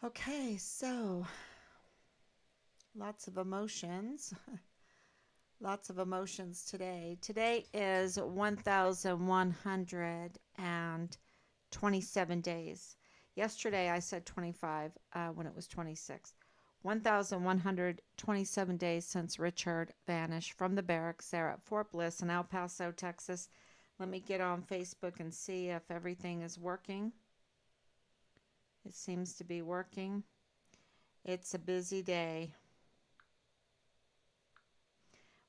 Okay, so lots of emotions. Lots of emotions today. Today is 1,127 days. Yesterday I said 25 when it was 26. 1,127 days since Richard vanished from the barracks there at Fort Bliss in El Paso, Texas. Let me get on Facebook and see if everything is working. It seems to be working. It's a busy day.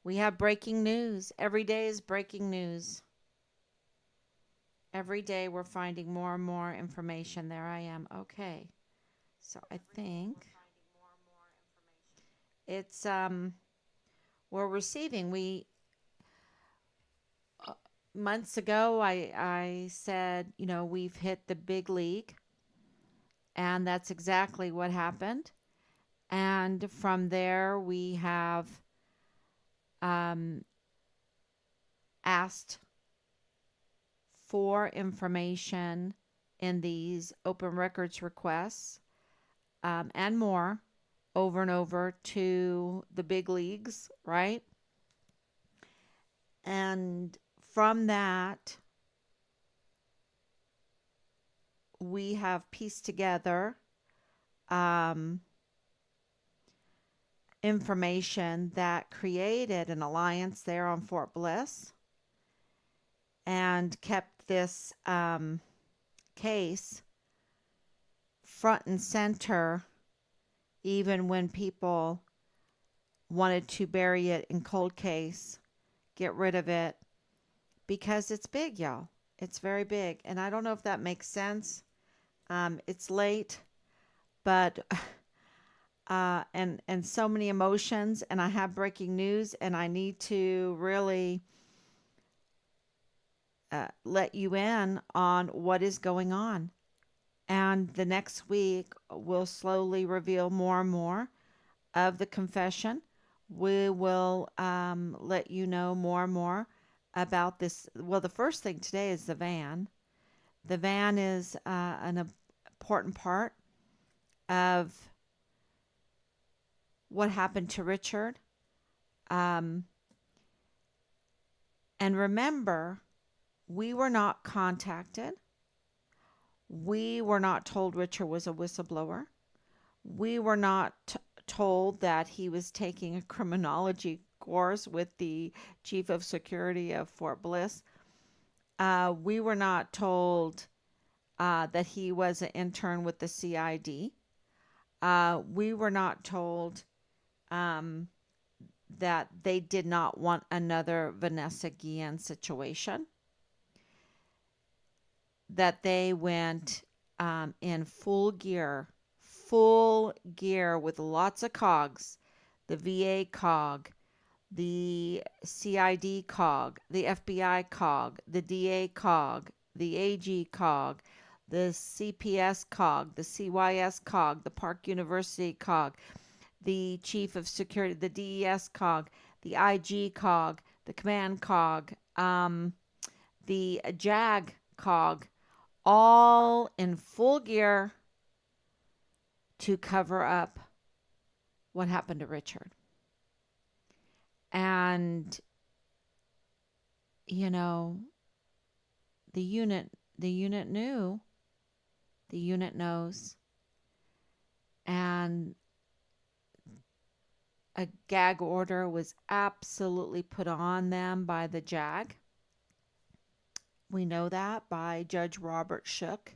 We have breaking news. Every day is breaking news. Every day we're finding more and more information. There I am. Okay. So I think it's we're receiving. We months ago I said, we've hit the big league, and that's exactly what happened. And from there we have um asked for information in these open records requests, and more, over and over to the big leagues, right? And from that, we have pieced together um, information that created an alliance there on Fort Bliss and kept this case front and center, even when people wanted to bury it in cold case, get rid of it, because it's big, y'all. It's very big. And I don't know if that makes sense. It's late, but and so many emotions, and I have breaking news, and I need to really let you in on what is going on. And the next week, we'll slowly reveal more and more of the confession. We will let you know more and more about this. Well, the first thing today is the van. The van is an important part of what happened to Richard. Um, and remember, we were not contacted. We were not told Richard was a whistleblower. We were not told that he was taking a criminology course with the chief of security of Fort Bliss. We were not told that he was an intern with the CID. We were not told um, that they did not want another Vanessa Guillen situation, that they went in full gear with lots of cogs, the VA cog, the CID cog, the FBI cog, the DA cog, the AG cog, the CPS cog, the CYS cog, the Park University cog, the Chief of Security, the DES cog, the IG cog, the Command cog, the JAG cog, all in full gear to cover up what happened to Richard. And, you know, the unit the unit knew, the unit knows, and a gag order was absolutely put on them by the JAG. We know that by Judge Robert Shook.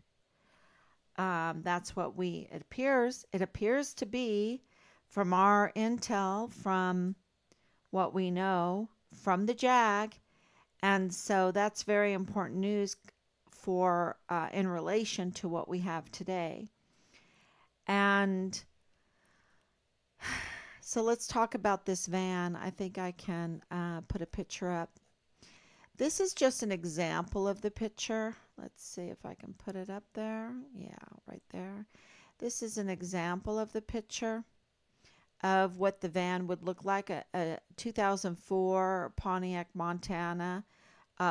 That's what it appears to be from our intel, from what we know from the JAG. And so that's very important news for in relation to what we have today. And so let's talk about this van. I think I can put a picture up. This is just an example of the picture. Let's see if I can put it up there. Yeah, right there. This is an example of the picture of what the van would look like. A 2004 Pontiac, Montana,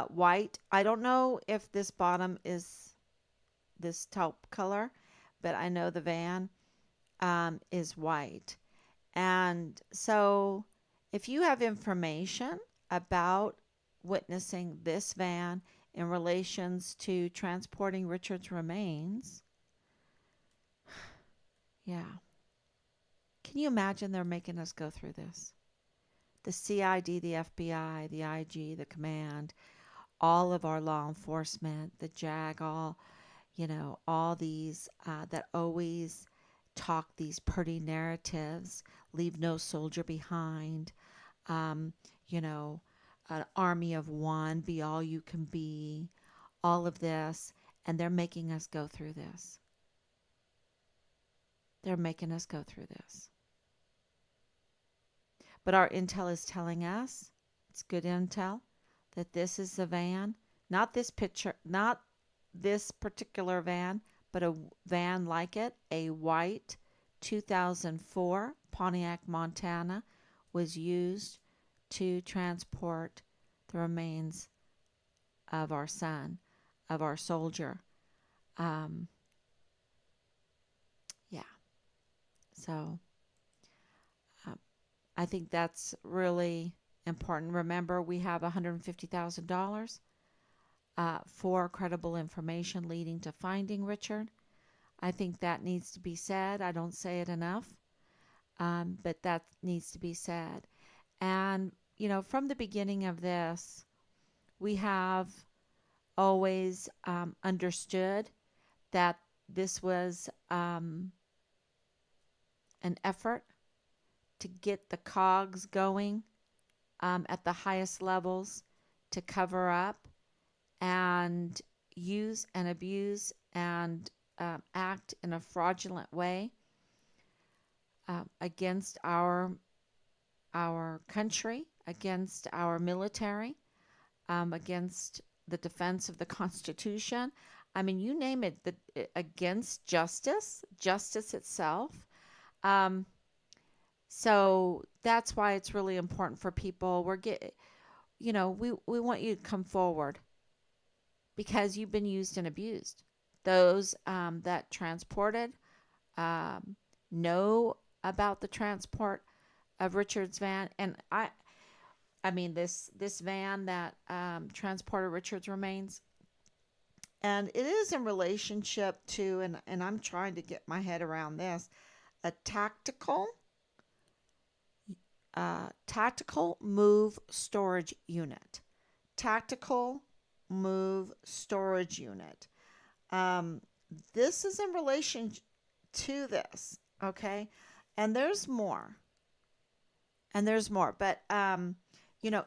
white. I don't know if this bottom is this taupe color, but I know the van. is white. And so, if you have information about witnessing this van in relations to transporting Richard's remains, yeah, can you imagine they're making us go through this? The CID, the FBI, the IG, the command, all of our law enforcement, the JAG, all these that always talk these pretty narratives, leave no soldier behind, um, you know, an army of one, be all you can be, all of this, and they're making us go through this. They're making us go through this. But our intel is telling us, it's good intel, that this is the van, not this picture, not this particular van, but a van like it, a white 2004 Pontiac, Montana, was used to transport the remains of our son, of our soldier. Um, yeah, so um, I think that's really important. Remember, we have $150,000 for credible information leading to finding Richard. I think that needs to be said. I don't say it enough, but that needs to be said. And, from the beginning of this, we have always understood that this was an effort to get the cogs going at the highest levels to cover up and use and abuse and act in a fraudulent way against our country, against our military, against the defense of the Constitution. I mean, you name it, against justice itself. Um, so that's why it's really important for people. We want you to come forward because you've been used and abused. Those that transported um, know about the transport of Richard's van, and I mean this van that transported Richard's remains, and it is in relationship to, and I'm trying to get my head around this, a tactical move storage unit. Tactical move storage unit. Um, this is in relation to this, okay? And there's more. And there's more, but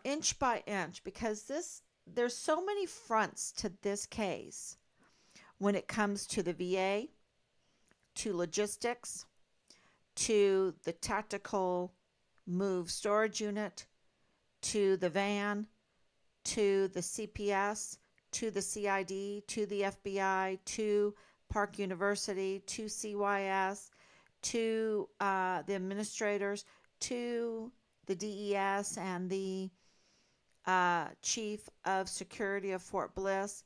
inch by inch, because there's so many fronts to this case when it comes to the VA, to logistics, to the tactical move storage unit, to the van, to the CPS, to the CID, to the FBI, to Park University, to CYS, to the administrators, to the DES and the chief of security of Fort Bliss,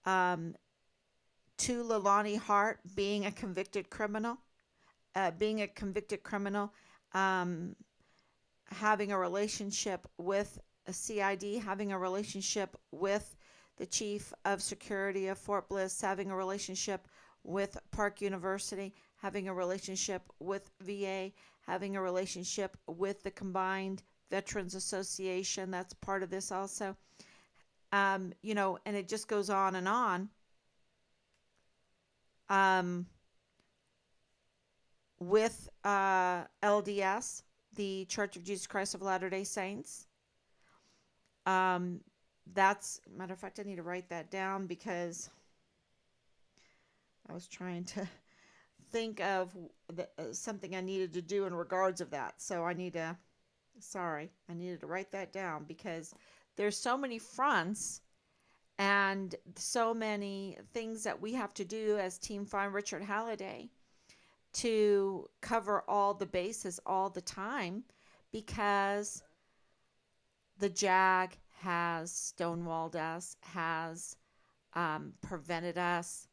um, to Leilani Hart being a convicted criminal, um, having a relationship with a CID, having a relationship with the chief of security of Fort Bliss, having a relationship with Park University, having a relationship with VA, having a relationship with the Combined Veterans Association. That's part of this also. And it just goes on and on. With LDS, the Church of Jesus Christ of Latter-day Saints. That's, matter of fact, I need to write that down because I was trying to think of something I needed to do in regards of that. So I needed to write that down because there's so many fronts and so many things that we have to do as Team Find Richard Halliday to cover all the bases all the time because the JAG has stonewalled us, has prevented us,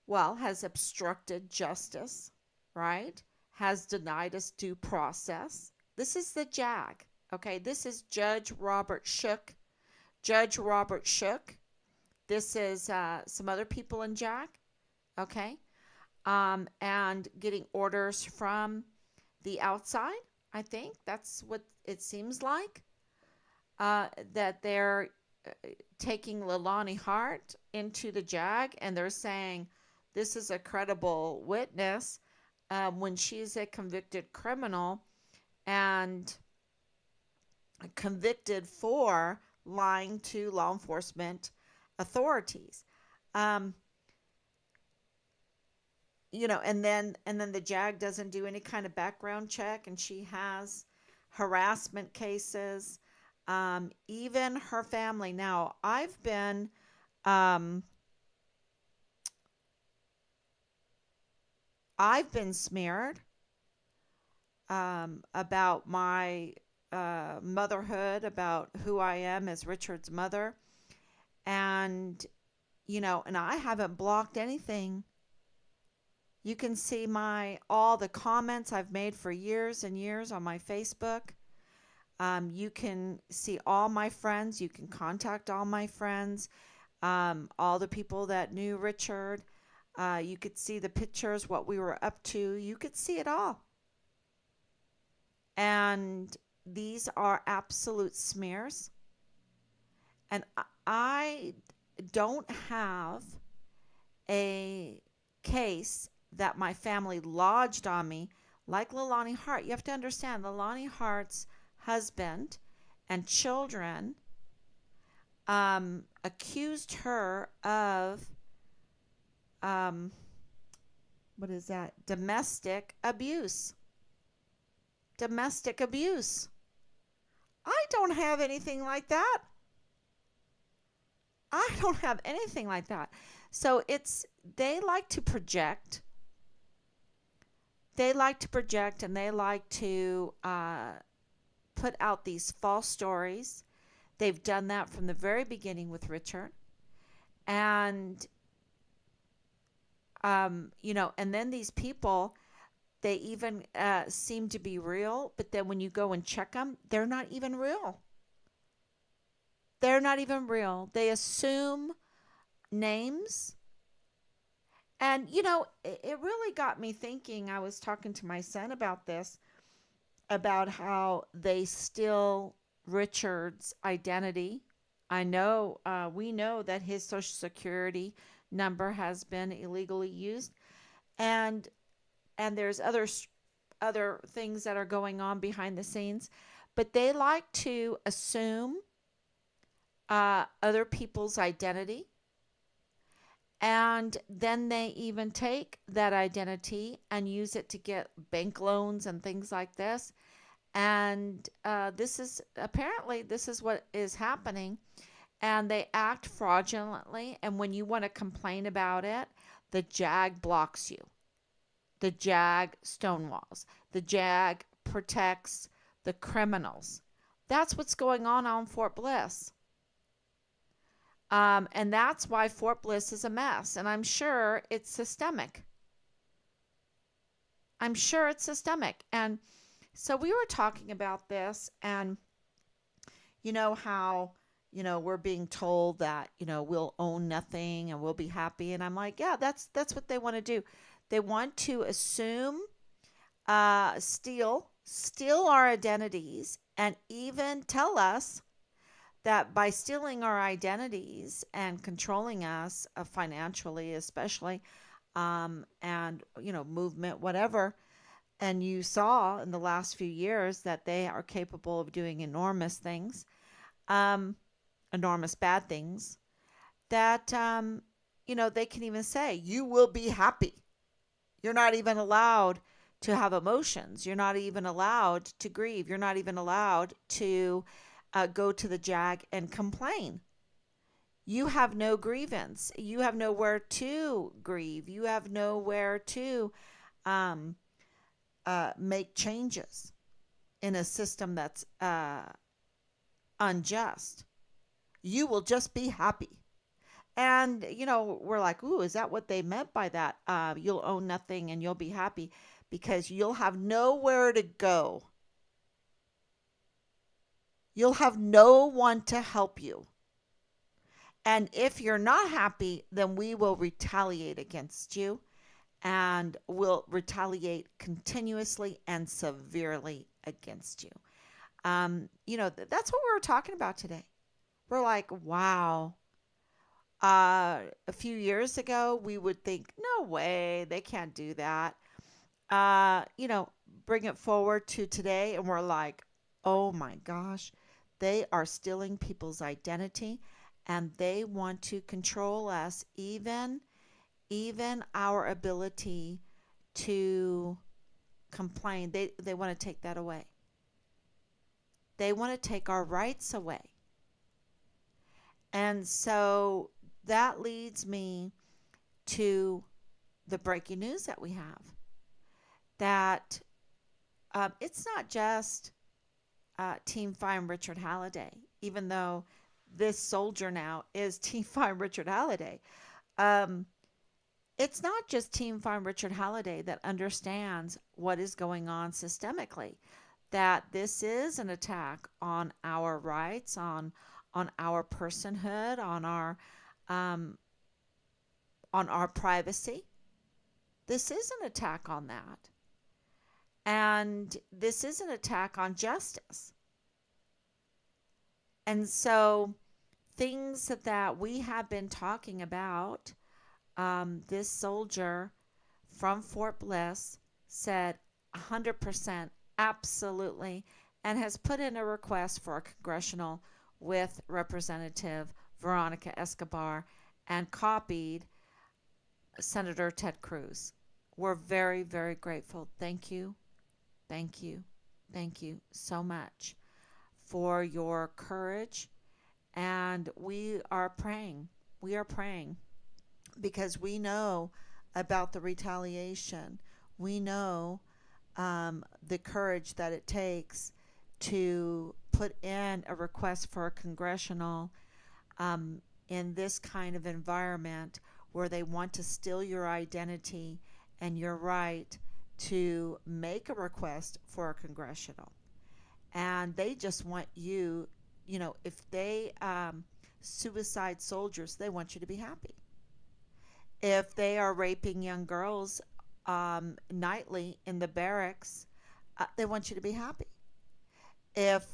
has obstructed justice, right? has denied us due process. This is the JAG. Okay, this is Judge Robert Shook. Judge Robert Shook. This is some other people in JAG. Okay, and getting orders from the outside. I think that's what it seems like. That they're taking Leilani Hart into the JAG, and they're saying this is a credible witness when she's a convicted criminal and convicted for lying to law enforcement authorities. Um, and then the JAG doesn't do any kind of background check, and she has harassment cases. Even her family. Now, um, I've been smeared about my motherhood, about who I am as Richard's mother, and and I haven't blocked anything. You can see my all the comments I've made for years and years on my Facebook. You can see all my friends. You can contact all my friends, all the people that knew Richard. You could see the pictures, what we were up to. You could see it all. And these are absolute smears. And I don't have a case that my family lodged on me like Leilani Hart. You have to understand, Leilani Hart's husband and children accused her of what is that? Domestic abuse. Domestic abuse. I don't have anything like that. I don't have anything like that. So they like to project. They like to project, and they like to put out these false stories. They've done that from the very beginning with Richard. And, and then these people, they even seem to be real, but then when you go and check them, they're not even real. They're not even real. They assume names. And, it really got me thinking. I was talking to my son about this, about how they steal Richard's identity. We know that his Social Security number has been illegally used, and there's other things that are going on behind the scenes, but they like to assume other people's identity, and then they even take that identity and use it to get bank loans and things like this. And this is what is happening. And they act fraudulently. And when you want to complain about it, the JAG blocks you. The JAG stonewalls. The JAG protects the criminals. That's what's going on Fort Bliss. And that's why Fort Bliss is a mess. And I'm sure it's systemic. And so we were talking about this, and how, we're being told that, we'll own nothing and we'll be happy. And I'm like, yeah, that's what they want to do. They want to assume, steal our identities, and even tell us that by stealing our identities and controlling us financially, especially, and, movement, whatever. And you saw in the last few years that they are capable of doing enormous things, enormous bad things, that, they can even say, you will be happy. You're not even allowed to have emotions. You're not even allowed to grieve. You're not even allowed to go to the JAG and complain. You have no grievance. You have nowhere to grieve. You have nowhere to make changes in a system that's unjust. You will just be happy. And, we're like, ooh, is that what they meant by that? You'll own nothing and you'll be happy. because you'll have nowhere to go. You'll have no one to help you. And if you're not happy, then we will retaliate against you and will retaliate continuously and severely against you. That's what we were talking about today. We're like, wow. A few years ago, we would think, no way, they can't do that. Uh, you know, Bring it forward to today, and we're like, oh my gosh, they are stealing people's identity and they want to control us, even our ability to complain. They want to take that away. They want to take our rights away. And so that leads me to the breaking news that we have, that it's not just Team Fine Richard Halliday, even though this soldier now is Team Fine Richard Halliday. Um, it's not just Team Fine Richard Halliday that understands what is going on systemically, that this is an attack on our rights, on our personhood, um, on our privacy. This is an attack on that. And this is an attack on justice. And so, things that we have been talking about, this soldier from Fort Bliss said 100% absolutely, and has put in a request for a congressional with Representative Veronica Escobar and copied Senator Ted Cruz. We're very, very grateful. Thank you. Thank you. Thank you so much for your courage. And we are praying. We are praying because we know about the retaliation. We know the courage that it takes to put in a request for a congressional in this kind of environment where they want to steal your identity and your right to make a request for a congressional. And they just want you, if they suicide soldiers, they want you to be happy. If they are raping young girls nightly in the barracks, they want you to be happy. If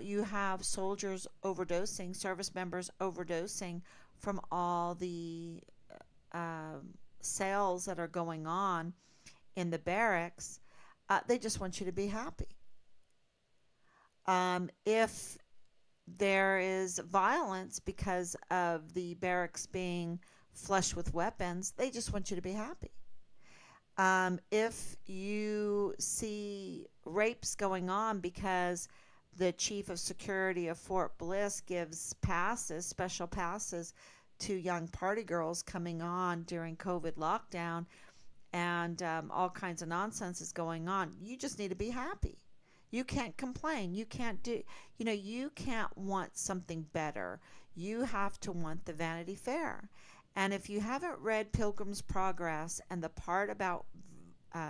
you have soldiers overdosing, service members overdosing from all the sales that are going on in the barracks, they just want you to be happy. If there is violence because of the barracks being flush with weapons, they just want you to be happy. If you see rapes going on because the chief of security of Fort Bliss gives passes, special passes, to young party girls coming on during COVID lockdown, and all kinds of nonsense is going on, you just need to be happy. You can't complain. You can't want something better. You have to want the Vanity Fair. And if you haven't read Pilgrim's Progress and the part about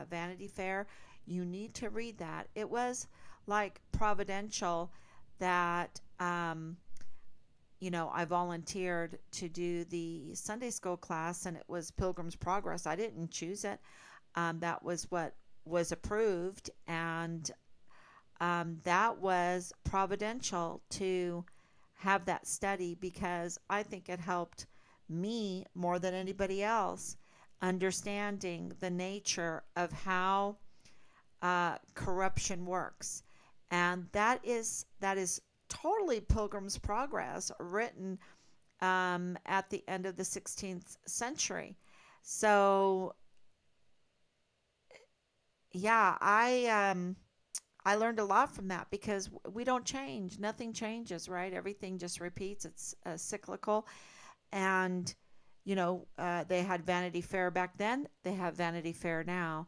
Vanity Fair, you need to read that. It was like providential that, I volunteered to do the Sunday school class, and it was Pilgrim's Progress. I didn't choose it. That was what was approved, and that was providential to have that study, because I think it helped me more than anybody else understanding the nature of how corruption works. And that is totally Pilgrim's Progress, written at the end of the 16th century. So yeah, I learned a lot from that, because we don't change. Nothing changes, right? Everything just repeats. It's cyclical. And, they had Vanity Fair back then. They have Vanity Fair now.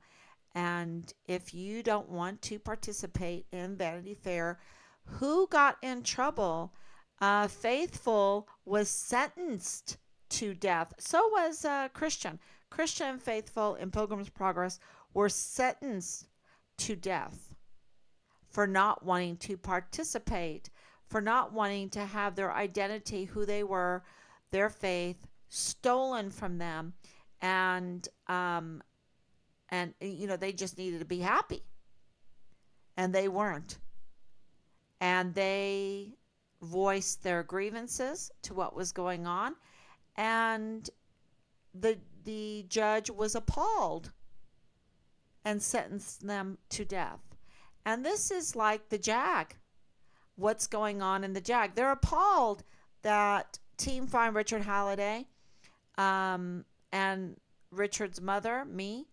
And if you don't want to participate in Vanity Fair, who got in trouble? Faithful was sentenced to death. So was Christian. Christian and Faithful in Pilgrim's Progress were sentenced to death for not wanting to participate, for not wanting to have their identity, who they were, their faith stolen from them, and they just needed to be happy, and they weren't, and they voiced their grievances to what was going on, and the judge was appalled and sentenced them to death. And this is like the JAG. What's going on in the JAG? They're appalled that Team Find Richard Halliday, and Richard's mother, me,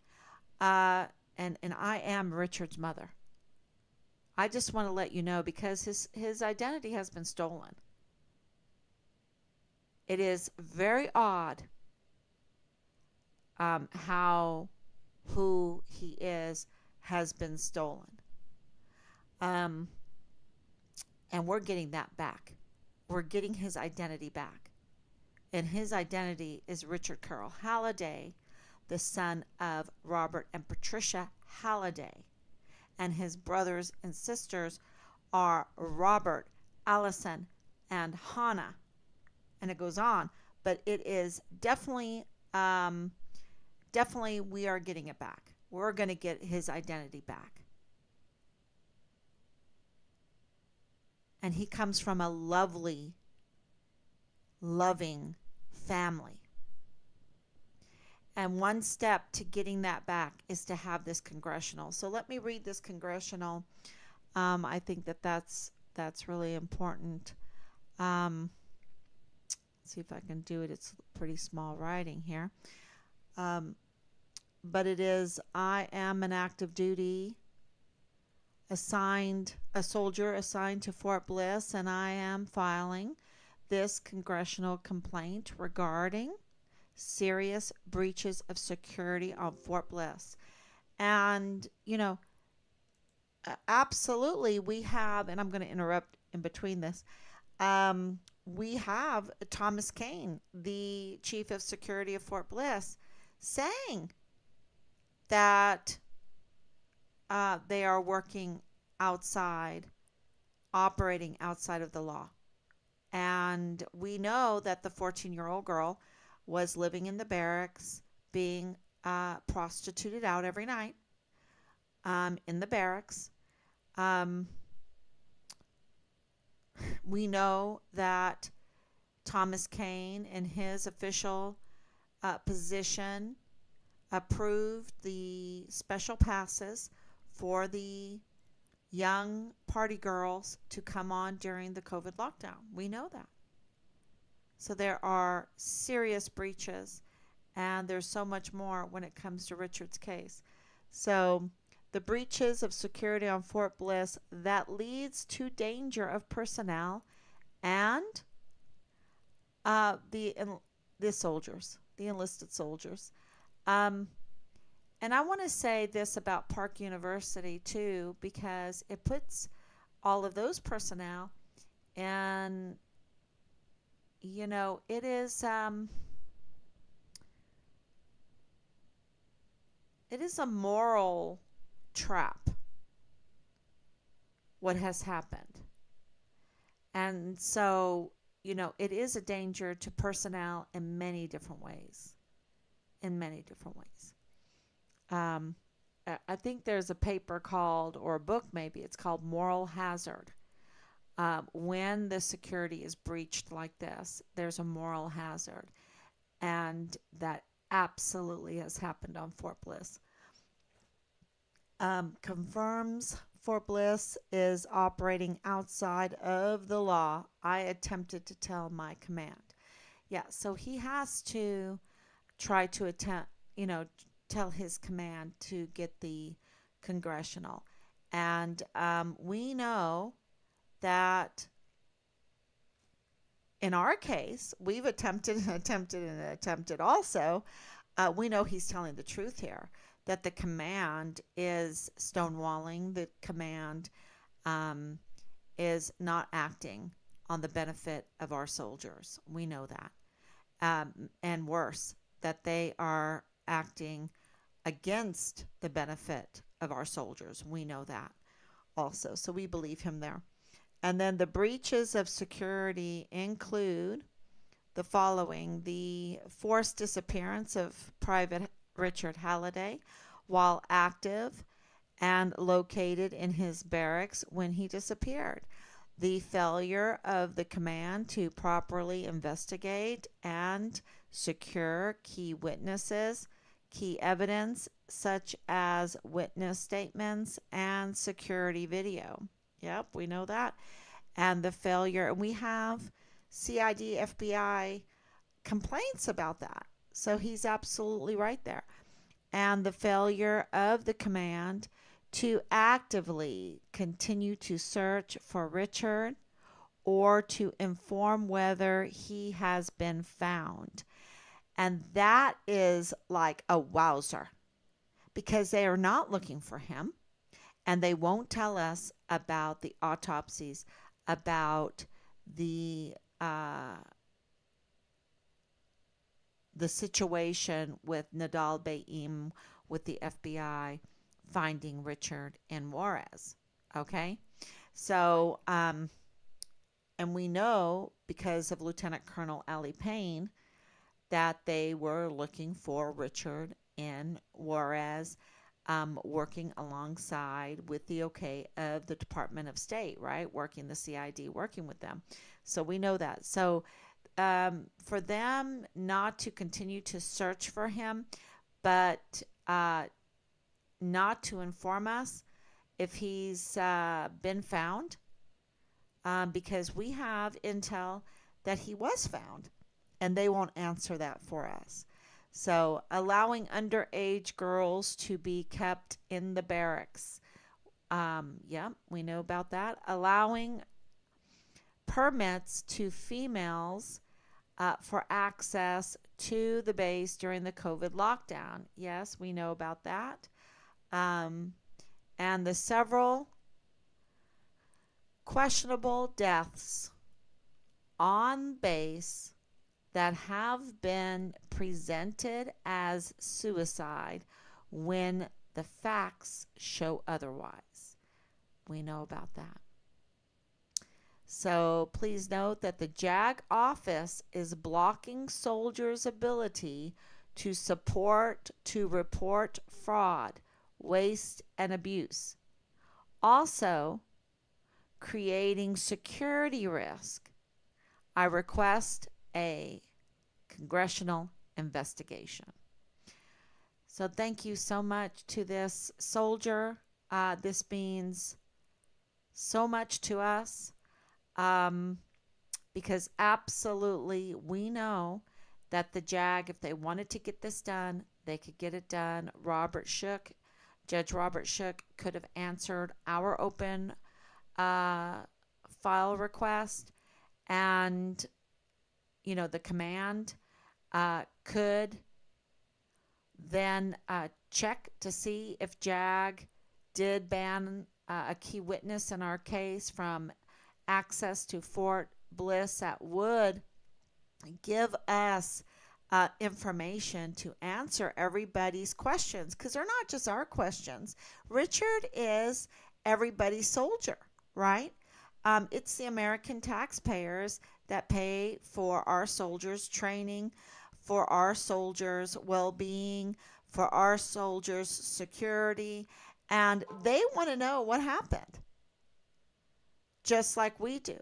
and I am Richard's mother. I just want to let you know, because his identity has been stolen. It is very odd, how who he is has been stolen. Um, and we're getting that back. We're getting his identity back. And his identity is Richard Carroll Halliday, the son of Robert and Patricia Halliday. And his brothers and sisters are Robert, Allison, and Hannah. And it goes on. But it is definitely, definitely we are getting it back. We're going to get his identity back. And he comes from a lovely, loving family. And one step to getting that back is to have this congressional. So let me read this congressional. I think that's really important. Let's see if I can do it. It's pretty small writing here. But it is, I am an active duty a soldier assigned to Fort Bliss, and I am filing this congressional complaint regarding serious breaches of security on Fort Bliss. And, absolutely, we have, and I'm going to interrupt in between this, we have Thomas Kane, the chief of security of Fort Bliss, saying that they are working outside, operating outside of the law. And we know that the 14-year-old girl was living in the barracks, being prostituted out every night, in the barracks. We know that Thomas Kane, in his official position, approved the special passes for the young party girls to come on during the COVID lockdown. We know that. So there are serious breaches, and there's so much more when it comes to Richard's case. So the breaches of security on Fort Bliss, that leads to danger of personnel and the soldiers, the enlisted soldiers. And I want to say this about Park University too, because it puts all of those personnel, and it is a moral trap, what has happened. And so, it is a danger to personnel in many different ways. In many different ways. I think there's a paper called, or a book maybe, it's called Moral Hazard. When the security is breached like this, there's a moral hazard. And that absolutely has happened on Fort Bliss. Confirms Fort Bliss is operating outside of the law. I attempted to tell my command. Yeah, so he has to try to tell his command to get the congressional. And we know that in our case, we've attempted also. We know he's telling the truth here, that the command is stonewalling, the command is not acting on the benefit of our soldiers. We know that. And worse, that they are acting against the benefit of our soldiers. We know that also. So we believe him there. And then the breaches of security include the following: the forced disappearance of Private Richard Halliday while active and located in his barracks when he disappeared, the failure of the command to properly investigate and secure key witnesses, key evidence such as witness statements and security video. Yep, we know that. And the failure, and we have CID, FBI complaints about that. So he's absolutely right there. And the failure of the command to actively continue to search for Richard or to inform whether he has been found. And that is like a wowzer because they are not looking for him and they won't tell us about the autopsies, about the uh, the situation with Nadal Baim with the FBI finding Richard in Juarez. Okay, so and we know because of Lieutenant Colonel Ali Payne that they were looking for Richard in Juarez, working alongside with the okay of the Department of State, right? Working the CID, working with them. So we know that. So for them not to continue to search for him, but not to inform us if he's been found, because we have intel that he was found and they won't answer that for us. So, allowing underage girls to be kept in the barracks. Yeah, we know about that. Allowing permits to females for access to the base during the COVID lockdown. Yes, we know about that. Um, and the several questionable deaths on base that have been presented as suicide when the facts show otherwise. We know about that. So please note that the JAG office is blocking soldiers' ability to report fraud, waste, and abuse. Also, creating security risk. I request a congressional investigation. So thank you so much to this soldier. This means so much to us, because absolutely we know that the JAG, if they wanted to get this done, they could get it done. Judge Robert Shook could have answered our open file request, and the command could then check to see if JAG did ban a key witness in our case from access to Fort Bliss. That would give us information to answer everybody's questions, because they're not just our questions. Richard is everybody's soldier, right? It's the American taxpayers that pay for our soldiers' training, for our soldiers' well-being, for our soldiers' security, and they want to know what happened, just like we do.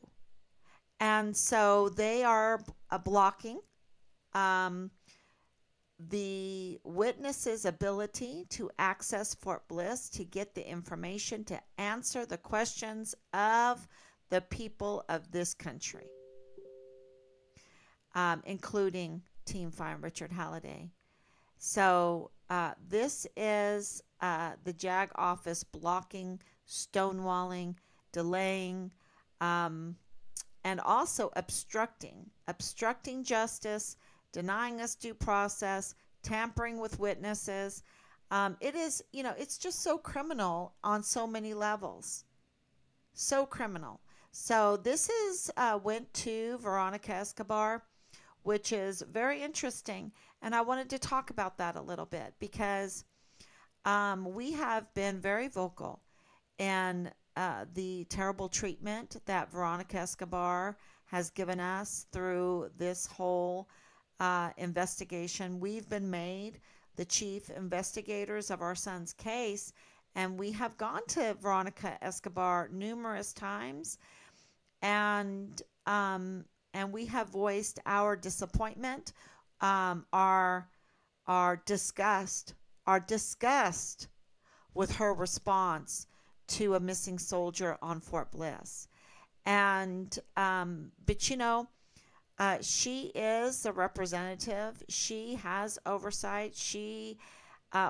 And so they are blocking the witness's ability to access Fort Bliss, to get the information, to answer the questions of the people of this country, including Team Find Richard Halliday. So this is the JAG office blocking, stonewalling, delaying, and also obstructing justice, denying us due process, tampering with witnesses. It is, it's just so criminal on so many levels. So criminal. So this went to Veronica Escobar, which is very interesting. And I wanted to talk about that a little bit because We have been very vocal in the terrible treatment that Veronica Escobar has given us through this whole investigation. We've been made the chief investigators of our son's case, and we have gone to Veronica Escobar numerous times, and um, and we have voiced our disappointment, um, our our disgust, our disgust with her response to a missing soldier on Fort Bliss. But she is the representative. She has oversight.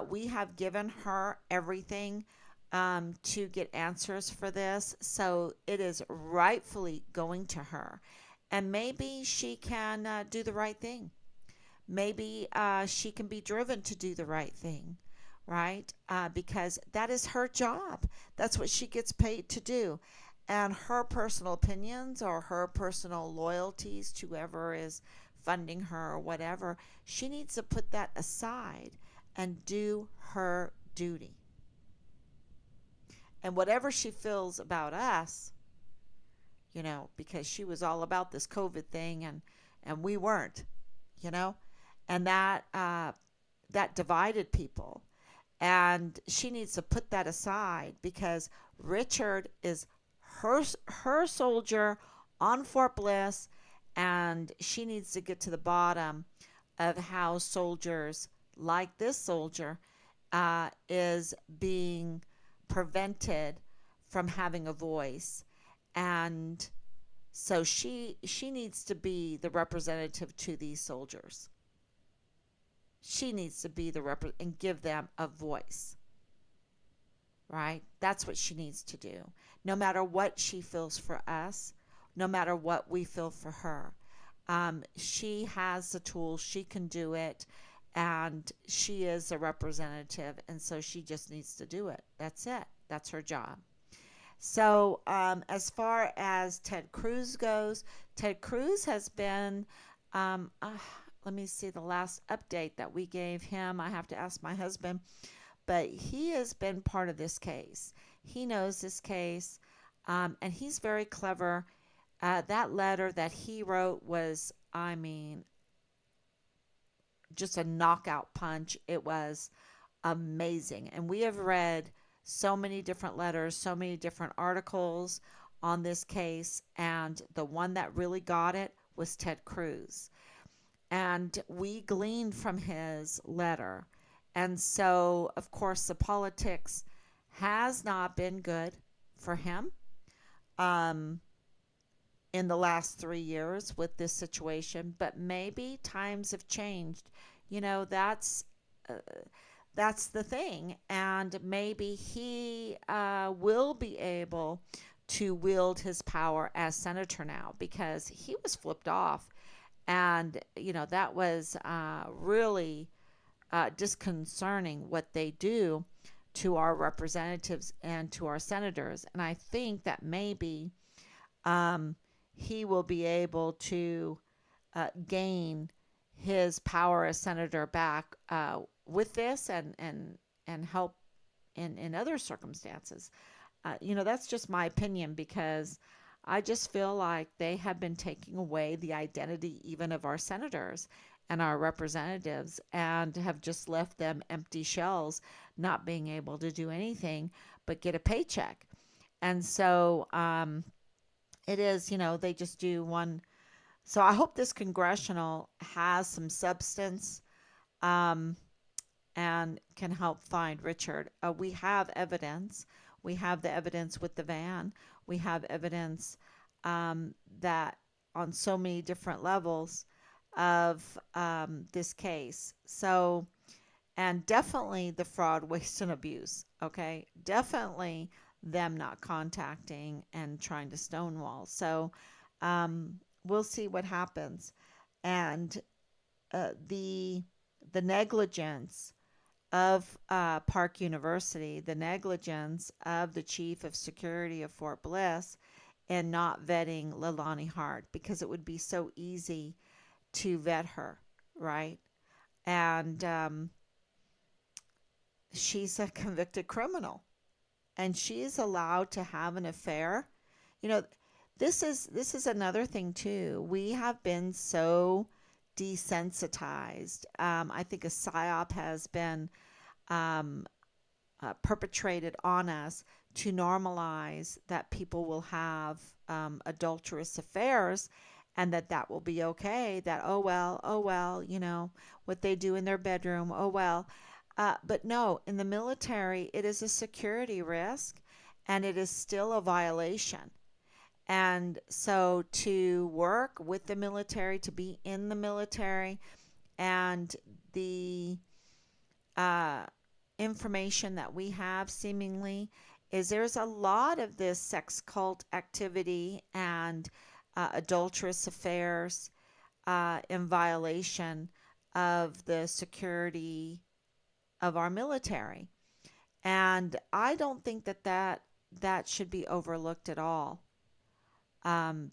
We have given her everything to get answers for this. So it is rightfully going to her. And maybe she can do the right thing. Maybe she can be driven to do the right thing, right? Because that is her job. That's what she gets paid to do. And her personal opinions or her personal loyalties to whoever is funding her or whatever, she needs to put that aside and do her duty. And whatever she feels about us, because she was all about this COVID thing and we weren't, you know, and that divided people. And she needs to put that aside because Richard is her soldier on Fort Bliss, and she needs to get to the bottom of how soldiers like this soldier is being prevented from having a voice. And so she needs to be the representative to these soldiers. She needs to be the and give them a voice, right? That's what she needs to do. No matter what she feels for us, no matter what we feel for her, she has the tools. She can do it, and she is a representative, and so she just needs to do it. That's it. That's her job. So, as far as Ted Cruz goes, Ted Cruz has been, um, uh, let me see the last update that we gave him. I have to ask my husband, but he has been part of this case. He knows this case, and he's very clever. That letter that he wrote was, I mean, just a knockout punch. It was amazing. And we have read so many different letters, so many different articles on this case, and the one that really got it was Ted Cruz. And we gleaned from his letter. And so, of course, the politics has not been good for him um, in the last 3 years with this situation, but maybe times have changed. You know, uh, that's the thing. And maybe he will be able to wield his power as senator now because he was flipped off. And, that was really disconcerting what they do to our representatives and to our senators. And I think that maybe um, he will be able to gain his power as senator back with this and help in other circumstances. That's just my opinion because I just feel like they have been taking away the identity even of our senators and our representatives and have just left them empty shells, not being able to do anything but get a paycheck. And so it is, they just do one. So I hope this congressional has some substance um, and can help find Richard. We have evidence. We have the evidence with the van. We have evidence that on so many different levels of this case. So, and definitely the fraud, waste, and abuse. Okay. Definitely them not contacting and trying to stonewall. So, we'll see what happens. And the negligence of Park University, the negligence of the chief of security of Fort Bliss in not vetting Leilani Hart because it would be so easy to vet her, right? And she's a convicted criminal, and she is allowed to have an affair. You know, this is another thing too. We have been so desensitized. I think a psyop has been um, perpetrated on us to normalize that people will have adulterous affairs, and that will be okay. That, oh well, what they do in their bedroom, oh well. But no, in the military, it is a security risk, and it is still a violation. And so to work with the military, to be in the military, and the uh, information that we have seemingly is there's a lot of this sex cult activity and adulterous affairs in violation of the security of our military. And I don't think that should be overlooked at all,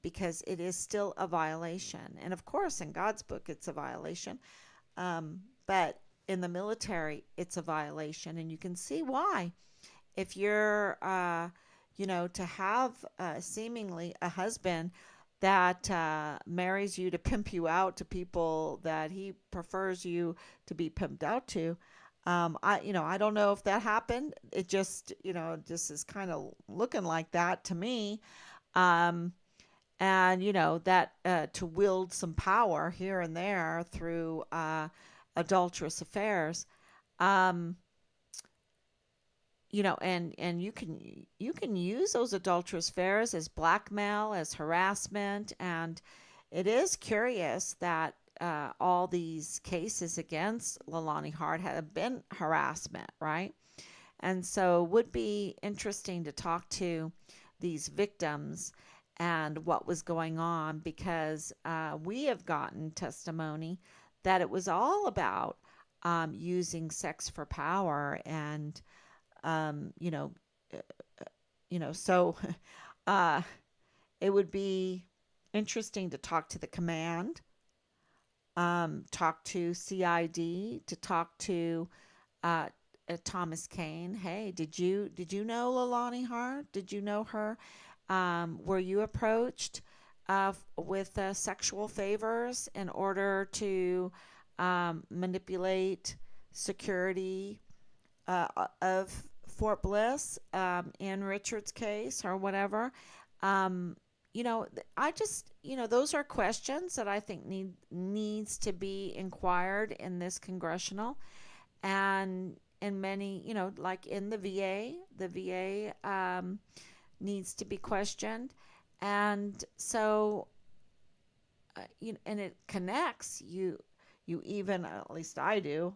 because it is still a violation. And of course, in God's book, it's a violation. But in the military, it's a violation. And you can see why. If you're, to have seemingly a husband that marries you to pimp you out to people that he prefers you to be pimped out to. I don't know if that happened. It just is kind of looking like that to me. Um, and that to wield some power here and there through adulterous affairs. um and you can use those adulterous affairs as blackmail, as harassment. And it is curious that all these cases against Lalani Hart have been harassment, right? And so would be interesting to talk to these victims and what was going on, because we have gotten testimony that it was all about using sex for power. And um, you know uh, so uh, it would be interesting to talk to the command, talk to CID, to talk to uh, Thomas Kane. Hey, did you know Lalani Hart? Did you know her? Were you approached with sexual favors in order to manipulate security of Fort Bliss in Richard's case or whatever? Um, I just, those are questions that I think needs to be inquired in this congressional. And in many, like in the VA needs to be questioned. And so, and it connects you even, at least I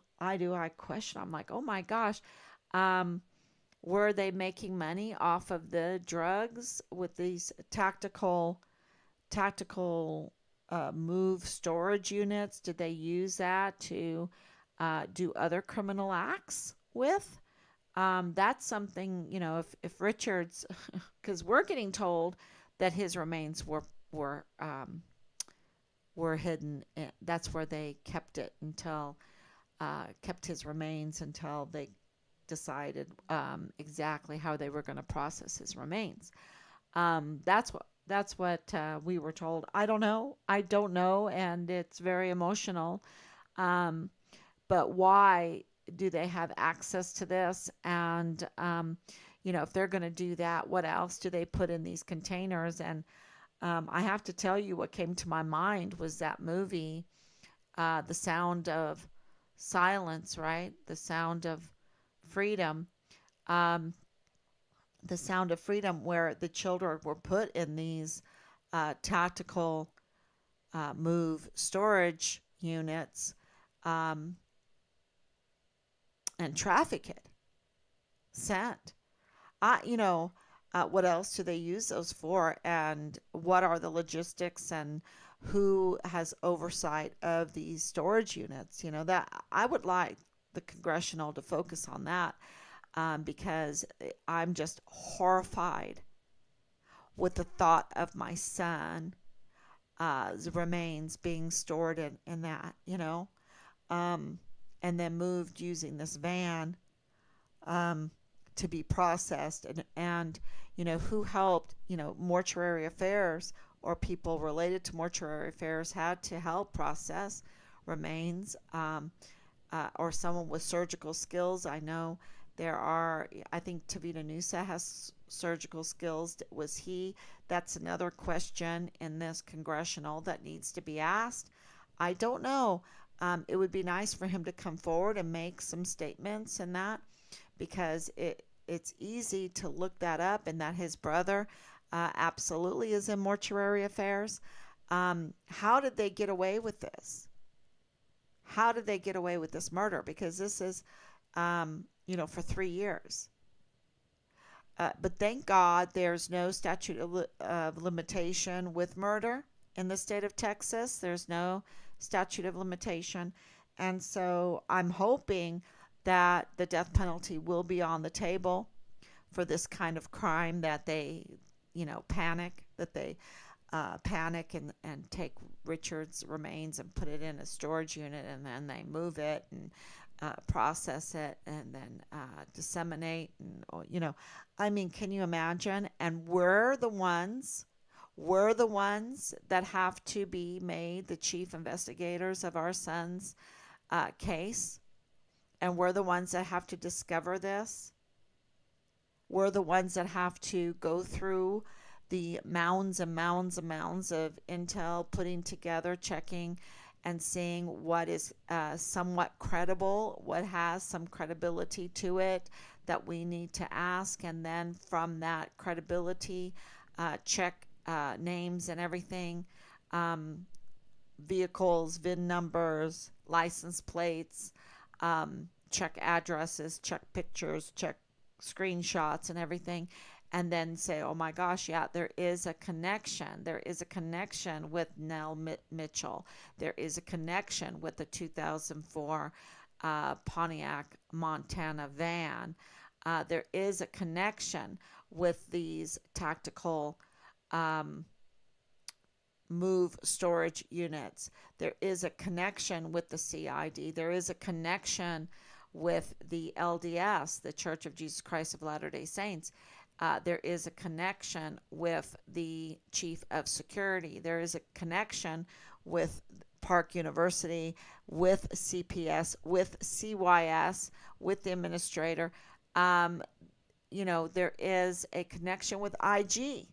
question, I'm like, oh my gosh, um, were they making money off of the drugs with these tactical move storage units? Did they use that to do other criminal acts with? That's something, if Richards, because we're getting told that his remains were hidden. That's where they kept his remains until they decided exactly how they were going to process his remains. That's what we were told. I don't know, and it's very emotional. Um, but why do they have access to this? And if they're going to do that, what else do they put in these containers? And I have to tell you, what came to my mind was that movie, The Sound of Silence, right? The Sound of Freedom. Um, the Sound of Freedom, where the children were put in these tactical move storage units, um, and trafficked, sent. What else do they use those for? And what are the logistics, and who has oversight of these storage units? That I would like the congressional to focus on that, because I'm just horrified with the thought of my son remains being stored in that, um, and then moved using this van. um, to be processed, and who helped, mortuary affairs or people related to mortuary affairs had to help process remains, or someone with surgical skills. I know I think Tavita Nusa has surgical skills. Was he? That's another question in this congressional that needs to be asked. I don't know. It would be nice for him to come forward and make some statements in that, because it's easy to look that up, and that his brother absolutely is in mortuary affairs. How did they get away with this? How did they get away with this murder? Because this is, for 3 years. But thank God there's no statute of limitation with murder in the state of Texas. There's no statute of limitation. And so I'm hoping that the death penalty will be on the table for this kind of crime, that they, panic, that they panic and take Richard's remains and put it in a storage unit, and then they move it and process it, and then disseminate. And, I mean, can you imagine? And we're the ones that have to be made the chief investigators of our son's case. And we're the ones that have to discover this. We're the ones that have to go through the mounds and mounds and mounds of intel, putting together, checking, and seeing what is somewhat credible, what has some credibility to it that we need to ask. And then from that credibility, check names and everything, vehicles, VIN numbers, license plates, check addresses, check pictures, check screenshots and everything, and then say, oh my gosh, yeah, there is a connection. There is a connection with Nell Mitchell. There is a connection with the 2004 Pontiac, Montana van. There is a connection with these tactical move storage units. There is a connection with the CID. There is a connection with the LDS, the Church of Jesus Christ of Latter-day Saints. There is a connection with the chief of security. There is a connection with Park University, with CPS, with CYS, with the administrator. There is a connection with IG.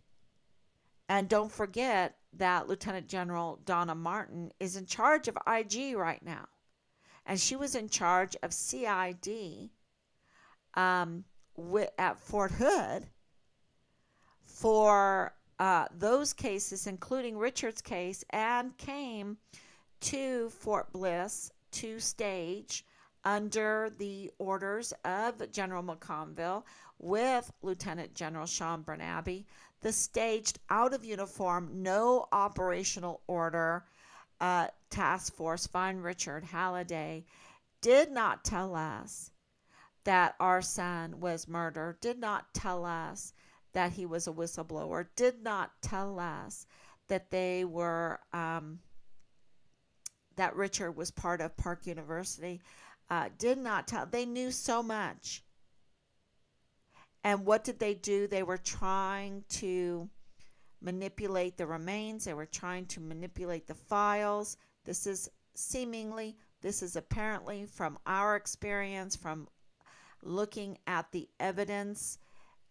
And don't forget that Lieutenant General Donna Martin is in charge of IG right now. And she was in charge of CID at Fort Hood for those cases, including Richard's case, and came to Fort Bliss to stage under the orders of General McConville with Lieutenant General Sean Bernabe, the staged out of uniform, no operational order task force. Find Richard Halliday did not tell us that our son was murdered, did not tell us that he was a whistleblower, did not tell us that they were that Richard was part of Park University. Did not tell. They knew so much. And what did they do? They were trying to manipulate the remains. They were trying to manipulate the files. This is apparently from our experience, from looking at the evidence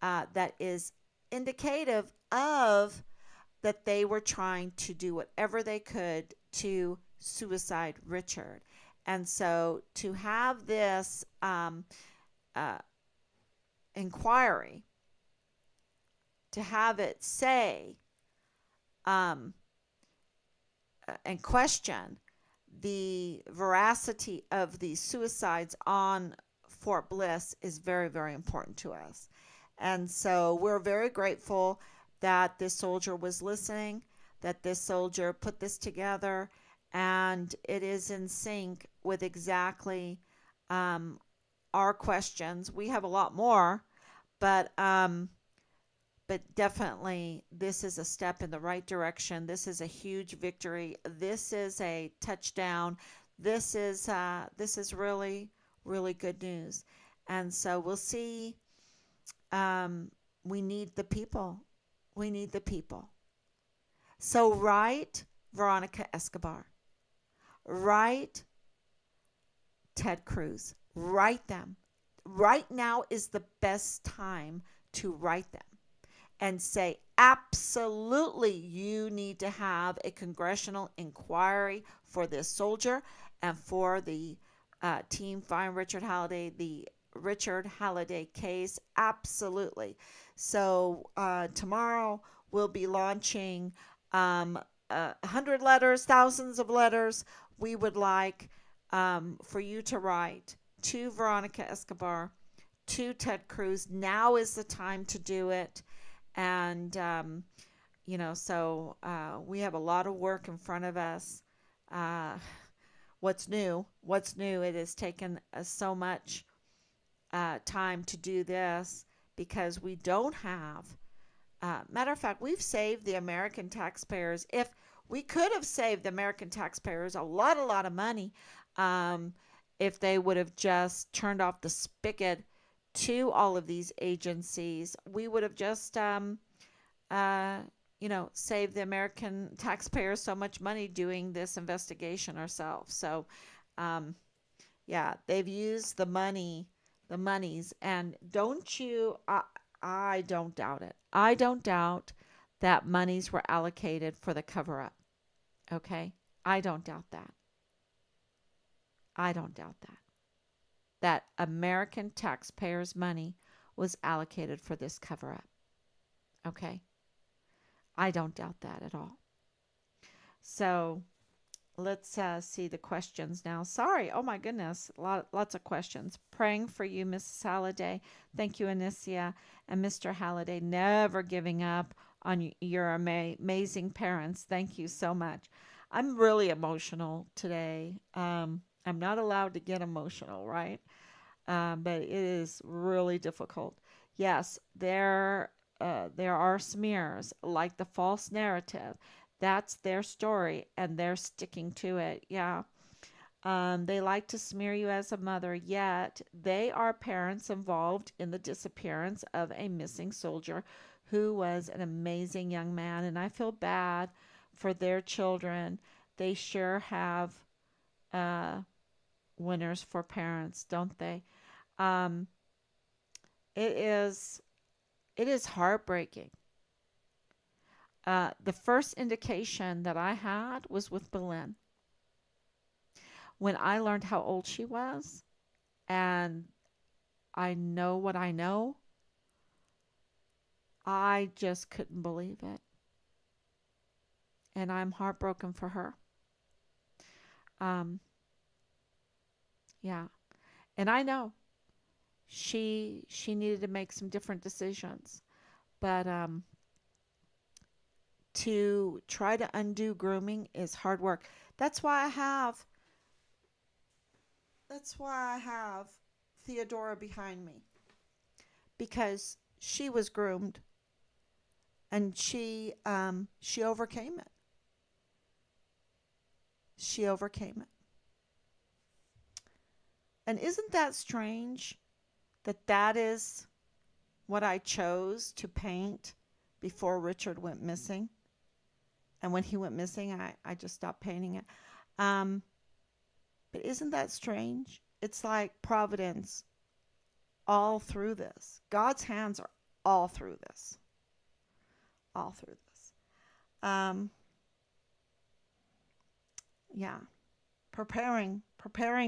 that is indicative of that they were trying to do whatever they could to suicide Richard. And so to have this inquiry, to have it say and question the veracity of the suicides on Fort Bliss is very, very important to us. And so we're very grateful that this soldier was listening, that this soldier put this together, and it is in sync with exactly our questions. We have a lot more, but definitely this is a step in the right direction. This is a huge victory. This is a touchdown. This is really, really good news. And so we'll see. Um, we need the people. We need the people. So write Veronica Escobar. Write Ted Cruz. Write them. Right now is the best time to write them and say, absolutely, you need to have a congressional inquiry for this soldier and for the team Find Richard Halliday, the Richard Halliday case. Absolutely. So tomorrow we'll be launching 100 letters, thousands of letters. We would like for you to write to Veronica Escobar, to Ted Cruz. Now is the time to do it. And, so we have a lot of work in front of us. Uh, what's new? What's new? It has taken so much time to do this because we don't have. Matter of fact, we've saved the American taxpayers. If we could have saved the American taxpayers a lot of money, um, if they would have just turned off the spigot to all of these agencies, we would have just, uh, saved the American taxpayers so much money doing this investigation ourselves. So, um, yeah, they've used the monies, and don't you? I don't doubt it. I don't doubt that monies were allocated for the cover up. Okay, I don't doubt that. I don't doubt that. That American taxpayers' money was allocated for this cover up. Okay, I don't doubt that at all. So let's see the questions now. Sorry. Oh my goodness. Lots of questions. Praying for you, Mrs. Halliday. Thank you, Anicia and Mr. Halliday. Never giving up on your amazing parents. Thank you so much. I'm really emotional today. I'm not allowed to get emotional, right? But it is really difficult. Yes, there are smears like the false narrative. That's their story, and they're sticking to it. Yeah. They like to smear you as a mother, yet they are parents involved in the disappearance of a missing soldier who was an amazing young man. And I feel bad for their children. They sure have uh, winners for parents, don't they? Um, it is it is heartbreaking. The first indication that I had was with Belen. When I learned how old she was, and I know what I know, I just couldn't believe it. And I'm heartbroken for her. Um, yeah. And I know she needed to make some different decisions. But to try to undo grooming is hard work. That's why I have that's why I have Theodora behind me, because she was groomed and she overcame it. She overcame it. And isn't that strange that that is what I chose to paint before Richard went missing? And when he went missing, I just stopped painting it. Um, but isn't that strange? It's like Providence all through this. God's hands are all through this. All through this. Um, yeah. Preparing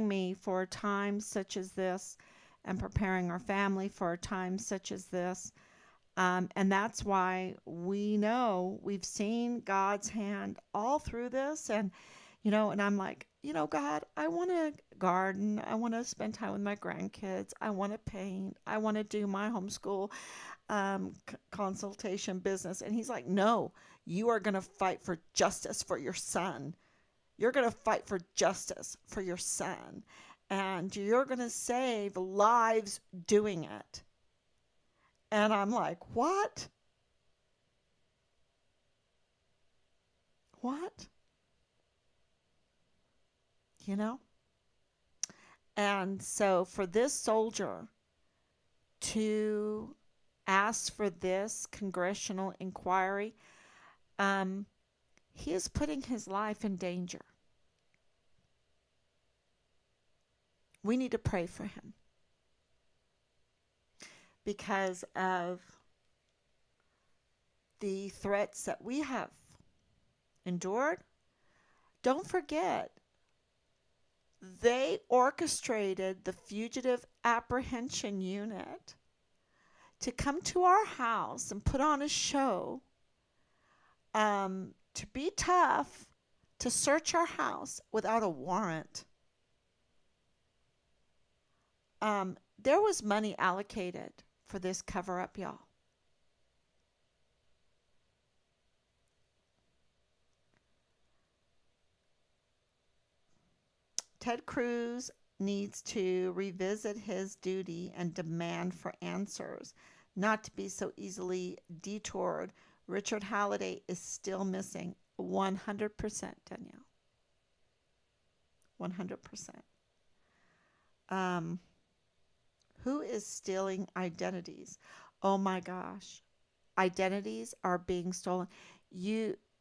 me for times such as this, and preparing our family for times such as this. And that's why we know we've seen God's hand all through this. And I'm like, God, I want to garden. I want to spend time with my grandkids. I want to paint. I want to do my homeschool consultation business. And he's like, no, you are going to fight for justice for your son. You're going to fight for justice for your son. And you're going to save lives doing it. And I'm like, what? What? You know? And so for this soldier, to ask for this congressional inquiry, um, he is putting his life in danger. We need to pray for him because of the threats that we have endured. Don't forget, they orchestrated the Fugitive Apprehension Unit to come to our house and put on a show, to be tough, to search our house without a warrant. There was money allocated for this cover up, y'all. Ted Cruz needs to revisit his duty and demand for answers, not to be so easily detoured. Richard Halliday is still missing 100%, Danielle. 100%. Who is stealing identities? Oh my gosh. Identities are being stolen.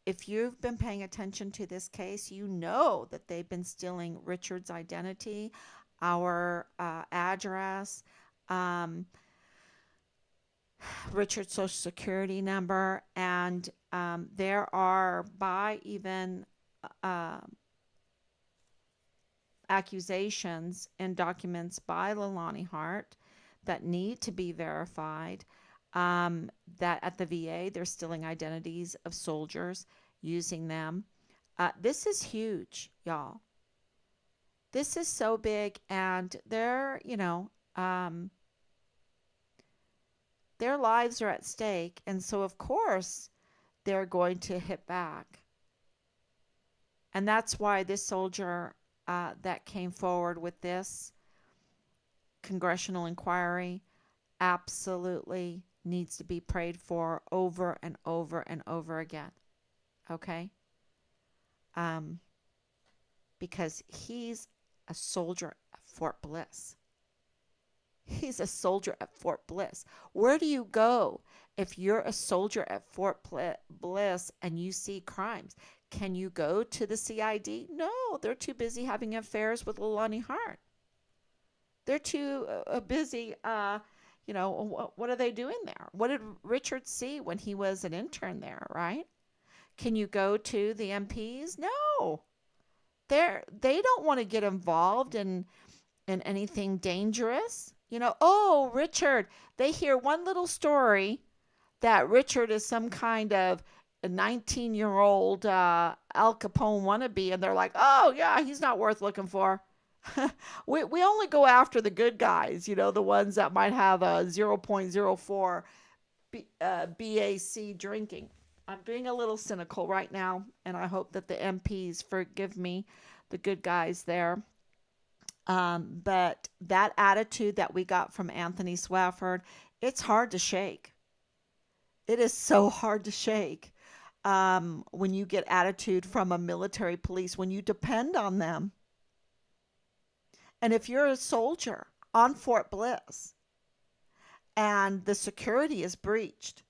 If you've been paying attention to this case, you know that they've been stealing Richard's identity, our address, um, Richard's social security number, and there are by even uh, accusations and documents by Leilani Hart that need to be verified. That at the VA, they're stealing identities of soldiers, using them. This is huge, y'all. This is so big, and their lives are at stake, and so of course they're going to hit back. And that's why this soldier that came forward with this congressional inquiry absolutely needs to be prayed for over and over and over again. Okay? Um, because he's a soldier at Fort Bliss. He's a soldier at Fort Bliss. Where do you go if you're a soldier at Fort Bliss and you see crimes? Can you go to the CID? No, they're too busy having affairs with Leilani Hart. They're too busy. What are they doing there? What did Richard see when he was an intern there, right? Can you go to the MPs? No. They don't want to get involved in anything dangerous. Oh, Richard, they hear one little story that Richard is some kind of a 19-year-old Al Capone wannabe, and they're like, oh, yeah, he's not worth looking for. we only go after the good guys, the ones that might have a 0.04 BAC drinking. I'm being a little cynical right now, and I hope that the MPs forgive me, the good guys there. But that attitude that we got from Anthony Swafford, it's hard to shake. It is so hard to shake when you get attitude from a military police, when you depend on them. And if you're a soldier on Fort Bliss and the security is breached,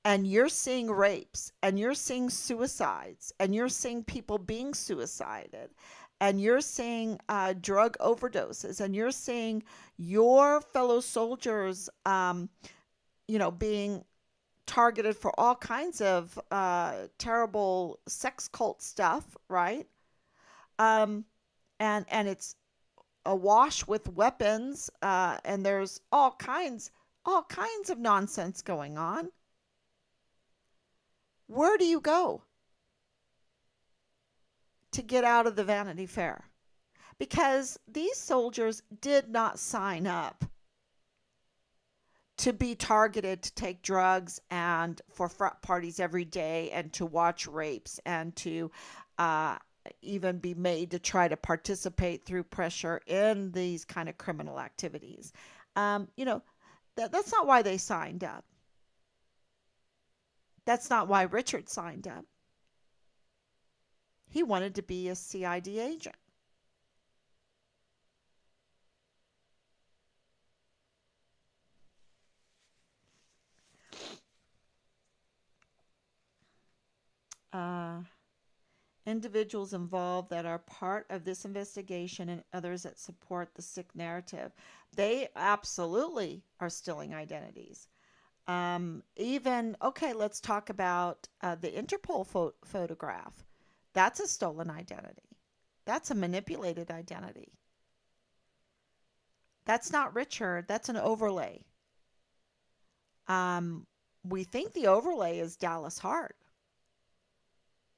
and you're seeing rapes, and you're seeing suicides, and you're seeing people being suicided, and you're seeing drug overdoses, and you're seeing your fellow soldiers, being targeted for all kinds of terrible sex cult stuff, right? Um, and it's awash with weapons, and there's all kinds of nonsense going on. Where do you go to get out of the Vanity Fair? Because these soldiers did not sign up to be targeted to take drugs and for frat parties every day and to watch rapes and to even be made to try to participate through pressure in these kind of criminal activities. That's not why they signed up. That's not why Richard signed up. He wanted to be a CID agent. uh, individuals involved that are part of this investigation and others that support the sick narrative. They absolutely are stealing identities. Even, okay, let's talk about the Interpol photograph. That's a stolen identity. That's a manipulated identity. That's not Richard. That's an overlay. Um, we think the overlay is Dallas Hart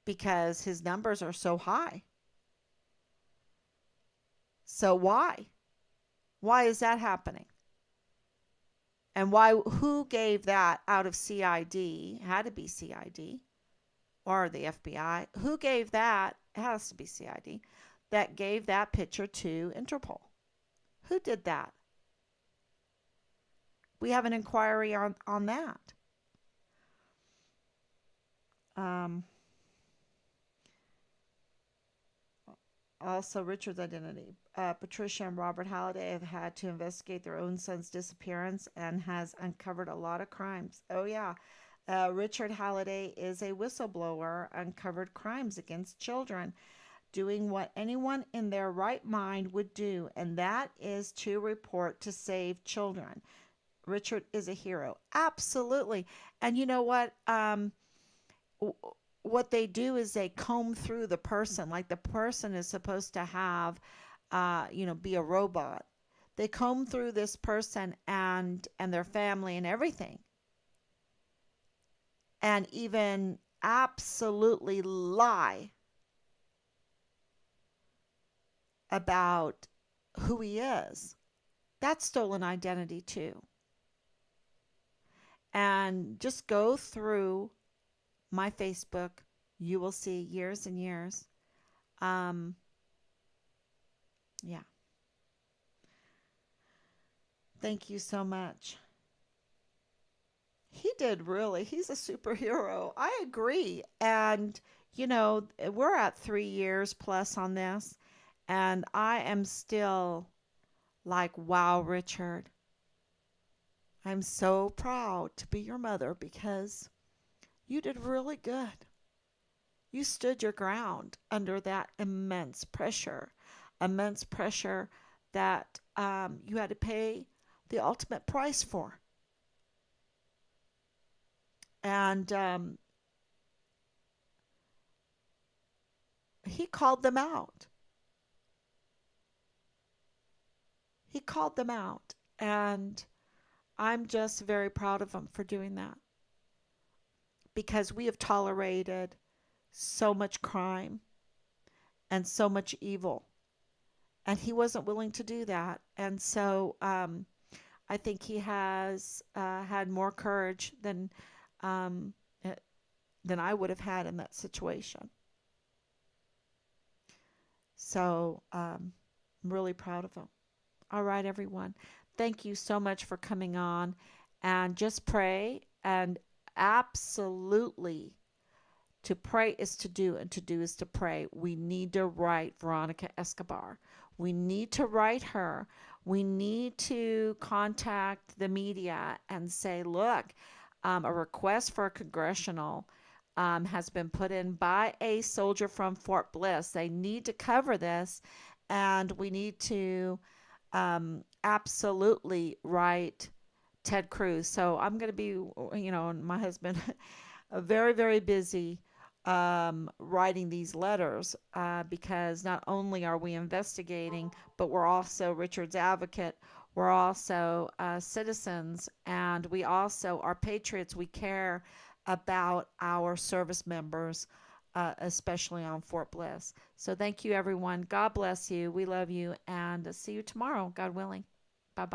because his numbers are so high. So why? Why is that happening? And why? Who gave that out of CID? It had to be CID or the FBI. Who gave that? It has to be CID. That gave that picture to Interpol. Who did that? We have an inquiry on that. Um, Also, Richard's identity. Patricia and Robert Halliday have had to investigate their own son's disappearance and has uncovered a lot of crimes. Oh, yeah. Richard Halliday is a whistleblower, uncovered crimes against children, doing what anyone in their right mind would do, and that is to report to save children. Richard is a hero. Absolutely. And you know what? What they do is they comb through the person, like the person is supposed to have be a robot. They comb through this person and their family and everything, and even absolutely lie about who he is. That's stolen identity too. And just go through my Facebook, you will see years and years. um yeah. Thank you so much. He did, really. He's a superhero. I agree. And, we're at 3 years plus on this. And I am still like, wow, Richard, I'm so proud to be your mother because you did really good. You stood your ground under that immense pressure that you had to pay the ultimate price for. And he called them out. He called them out. And I'm just very proud of him for doing that because we have tolerated so much crime and so much evil. And he wasn't willing to do that. And so I think he has had more courage um, eh, than I would have had in that situation. So I'm really proud of him. All right, everyone. Thank you so much for coming on. And just pray. And absolutely, to pray is to do, and to do is to pray. We need to write Veronica Escobar. We need to write her. We need to contact the media and say, look, a request for a congressional has been put in by a soldier from Fort Bliss. They need to cover this, and we need to absolutely Ted Cruz. So I'm going to be, and my husband, very, very busy writing these letters because not only are we investigating, but we're also Richard's advocate. We're also citizens, and we also are patriots. We care about our service members, especially on Fort Bliss. So thank you, everyone. God bless you. We love you, and see you tomorrow, God willing. Bye bye.